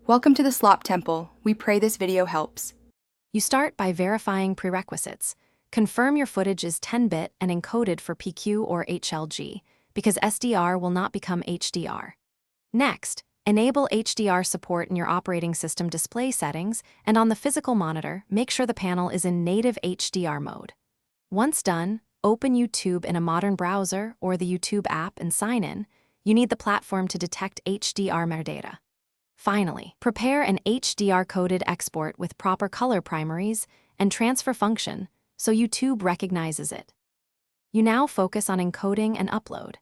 Welcome to the Slop Temple. We pray this video helps. You start by verifying prerequisites. Confirm your footage is 10-bit and encoded for PQ or HLG, because SDR will not become HDR. Next, enable HDR support in your operating system display settings, and on the physical monitor, make sure the panel is in native HDR mode. Once done, open YouTube in a modern browser or the YouTube app and sign in. You need the platform to detect HDR metadata. Finally, prepare an HDR-coded export with proper color primaries and transfer function so YouTube recognizes it. You now focus on encoding and upload.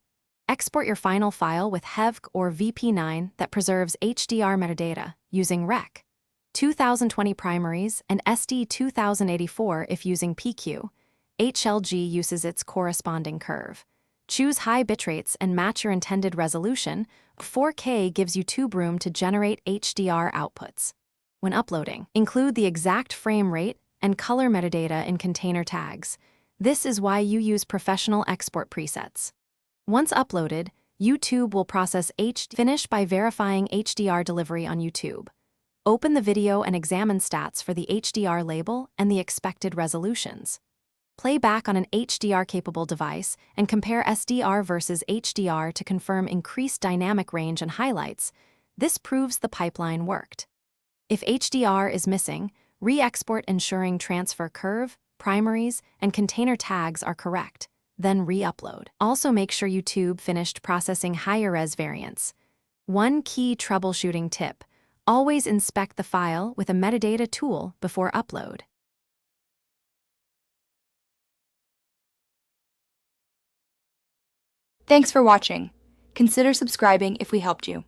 Export your final file with HEVC or VP9 that preserves HDR metadata using REC. 2020 primaries and SD 2084 if using PQ. HLG uses its corresponding curve. Choose high bitrates and match your intended resolution. 4K gives YouTube room to generate HDR outputs. When uploading, include the exact frame rate and color metadata in container tags. This is why you use professional export presets. Once uploaded, YouTube will process Finish by verifying HDR delivery on YouTube. Open the video and examine stats for the HDR label and the expected resolutions. Play back on an HDR-capable device and compare SDR versus HDR to confirm increased dynamic range and highlights. This proves the pipeline worked. If HDR is missing, re-export ensuring transfer curve, primaries, and container tags are correct, then re-upload. Also make sure YouTube finished processing higher-res variants. One key troubleshooting tip: always inspect the file with a metadata tool before upload. Thanks for watching. Consider subscribing if we helped you.